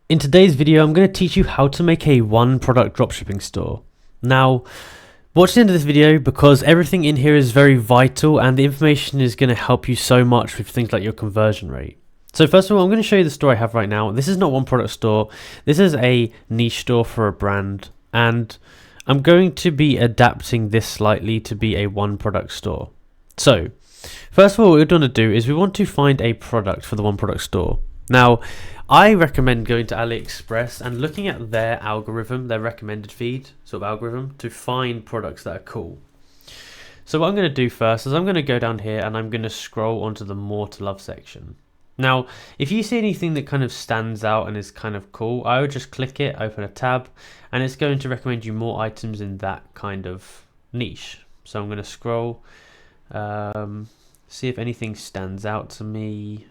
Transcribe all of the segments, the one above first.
In today's video, I'm going to teach you how to make a one product dropshipping store. Now, watch the end of this video because everything in here is very vital and the information is going to help you so much with things like your conversion rate. So first of all, I'm going to show you the store I have right now. This is not one product store. This is a niche store for a brand, and I'm going to be adapting this slightly to be a one product store. So first of all, what we're going to do is we want to find a product for the one product store. Now, I recommend going to AliExpress and looking at their algorithm, their recommended feed sort of algorithm, to find products that are cool. So what I'm going to do first is I'm going to go down here and I'm going to scroll onto the more to love section. Now, if you see anything that kind of stands out and is kind of cool, I would just click it, open a tab, and it's going to recommend you more items in that kind of niche. So I'm going to scroll, see if anything stands out to me.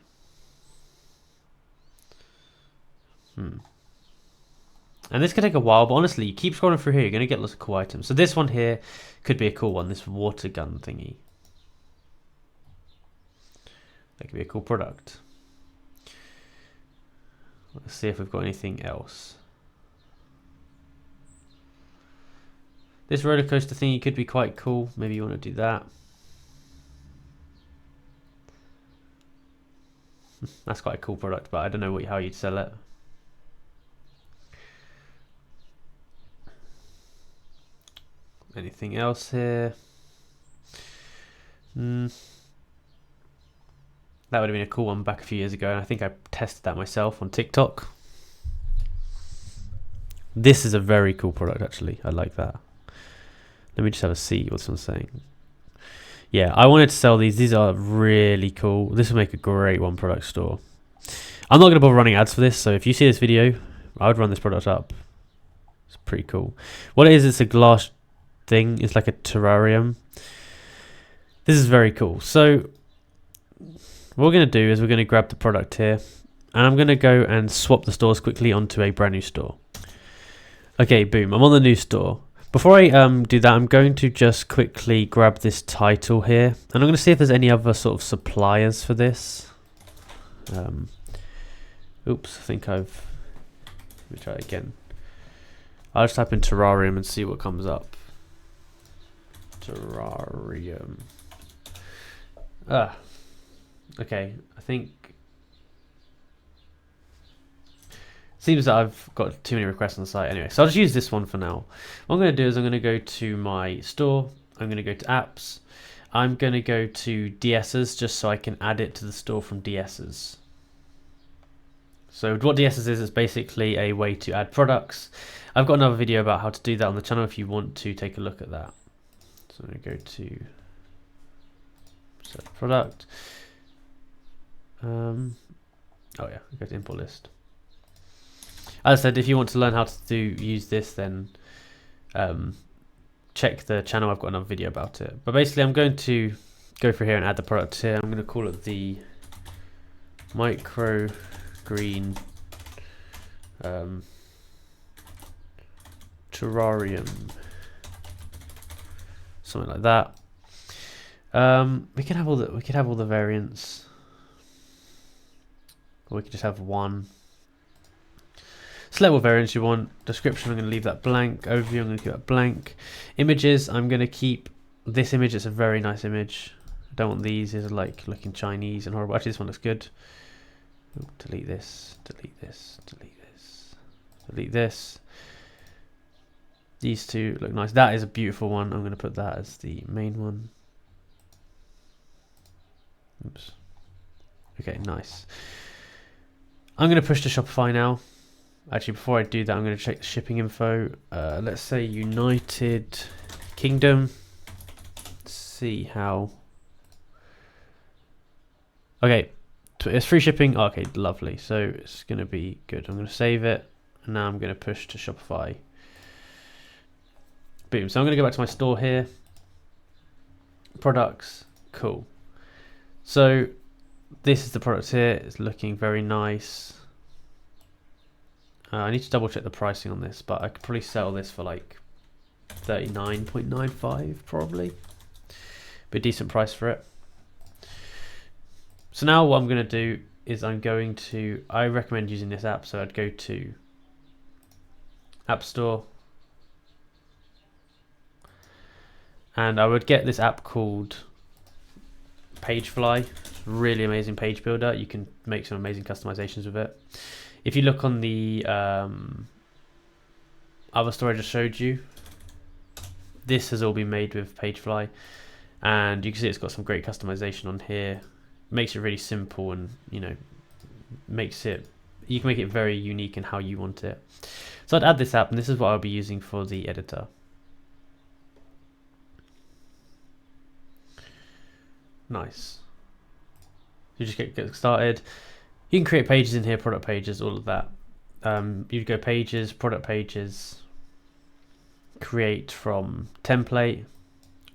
And this can take a while, but honestly, you keep scrolling through here, you're going to get lots of cool items. So this one here could be a cool one, this water gun thingy. That could be a cool product. Let's see if we've got anything else. This roller coaster thingy could be quite cool. Maybe you want to do that. That's quite a cool product, but I don't know how you'd sell it. Anything else here? That would have been a cool one back a few years ago, and I think I tested that myself on TikTok. This is a very cool product, actually. I like that. Let me just have a see what someone's saying. Yeah, I wanted to sell these. These are really cool. This will make a great one product store. I'm not going to bother running ads for this, so if you see this video, I would run this product up. It's pretty cool. What it is, it's a glass thing. It's like a terrarium. This is very cool. So what we're going to do is we're going to grab the product here, and I'm going to go and swap the stores quickly onto a brand new store. Okay, boom, I'm on the new store. Before I do that, I'm going to just quickly grab this title here, and I'm going to see if there's any other sort of suppliers for this. Oops, I think let me try it again. I'll just type in terrarium and see what comes up. Terrarium. Okay, I think seems that I've got too many requests on the site anyway, so I'll just use this one for now. What I'm going to do is I'm going to go to my store, I'm going to go to apps, I'm going to go to DSs just so I can add it to the store from DSs. So what DSs is basically a way to add products. I've got another video about how to do that on the channel if you want to take a look at that. So I'm going to go to set product. Oh yeah, go to import list. As I said, if you want to learn how to use this, then check the channel. I've got another video about it. But basically, I'm going to go through here and add the product here. I'm going to call it the micro green terrarium, something like that. We can have all the variants, or we could just have one. Select what variants you want. Description, I'm going to leave that blank. Overview, I'm going to keep that blank. Images, I'm going to keep this image. It's a very nice image. I don't want these. These are like looking Chinese and horrible. Actually, this one looks good. Ooh, delete this, delete this, delete this, delete this. These two look nice. That is a beautiful one. I'm going to put that as the main one. Oops. Okay, nice. I'm going to push to Shopify now. Actually, before I do that, I'm going to check the shipping info. Let's say United Kingdom. Let's see how. Okay, it's free shipping. Oh, okay, lovely. So it's going to be good. I'm going to save it. And now I'm going to push to Shopify. Boom. So I'm going to go back to my store here. Products. Cool. So this is the product here. It's looking very nice. I need to double check the pricing on this, but I could probably sell this for like 39.95 probably. Be a decent price for it. So now what I'm going to do is I recommend using this app. So I'd go to App Store and I would get this app called Pagefly. Really amazing page builder. You can make some amazing customizations with it. If you look on the other store I just showed you, this has all been made with Pagefly, and you can see it's got some great customization on here. Makes it really simple, and you can make it very unique in how you want it. So I'd add this app, and this is what I'll be using for the editor. Nice. You just get started. You can create pages in here, product pages, all of that. You'd go pages, product pages, create from template.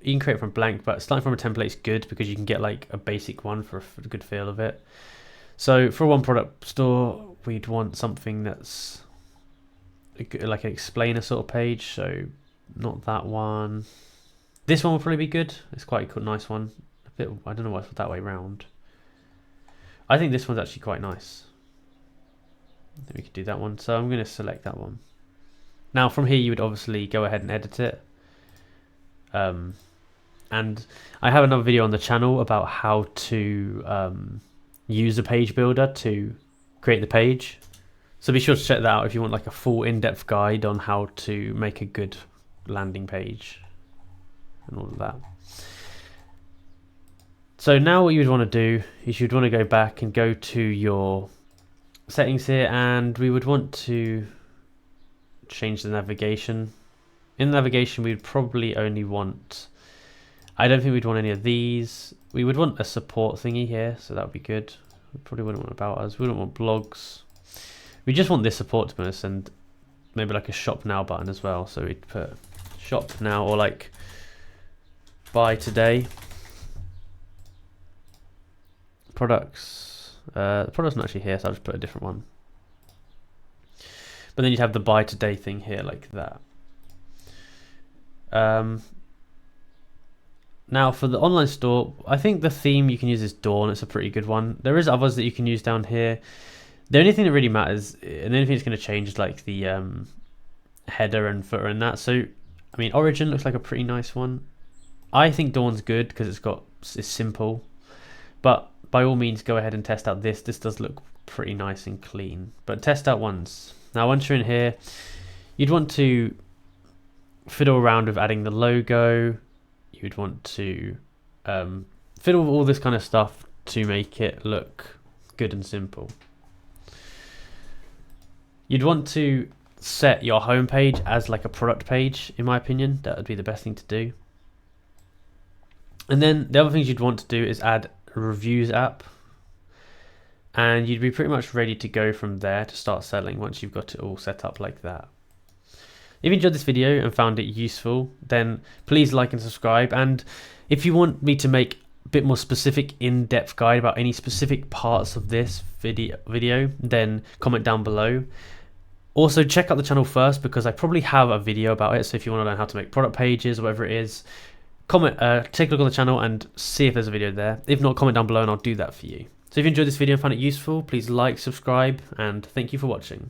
You can create from blank, but starting from a template is good because you can get like a basic one for a good feel of it. So for one product store, we'd want something that's like an explainer sort of page. So not that one. This one will probably be good. It's quite a cool, nice one. A bit, I don't know why it's that way round. I think this one's actually quite nice. I think we could do that one. So I'm going to select that one. Now from here, you would obviously go ahead and edit it. And I have another video on the channel about how to use a page builder to create the page. So be sure to check that out if you want like a full in-depth guide on how to make a good landing page and all of that. So now what you would want to do is you'd want to go back and go to your settings here, and we would want to change the navigation. In the navigation, we'd probably only want, I don't think we'd want any of these. We would want a support thingy here, so that would be good. We probably wouldn't want about us. We wouldn't want blogs. We just want this support, to be honest, and maybe like a shop now button as well. So we'd put shop now, or like buy today. Products. The product's not actually here, so I'll just put a different one. But then you'd have the buy today thing here, like that. Now for the online store, I think the theme you can use is Dawn. It's a pretty good one. There is others that you can use down here. The only thing that really matters, and the only thing that's going to change is like the header and footer and that. So, I mean, Origin looks like a pretty nice one. I think Dawn's good because it's simple. But by all means, go ahead and test out this. This does look pretty nice and clean. But test out once. Now, once you're in here, you'd want to fiddle around with adding the logo. You'd want to fiddle with all this kind of stuff to make it look good and simple. You'd want to set your home page as like a product page, in my opinion. That would be the best thing to do. And then the other things you'd want to do is add a reviews app. And you'd be pretty much ready to go from there to start selling once you've got it all set up like that. If you enjoyed this video and found it useful, then please like and subscribe. And if you want me to make a bit more specific in-depth guide about any specific parts of this video, then comment down below. Also check out the channel first because I probably have a video about it. So if you want to learn how to make product pages or whatever it is, comment, take a look on the channel and see if there's a video there. If not, comment down below and I'll do that for you. So if you enjoyed this video and found it useful, please like, subscribe, and thank you for watching.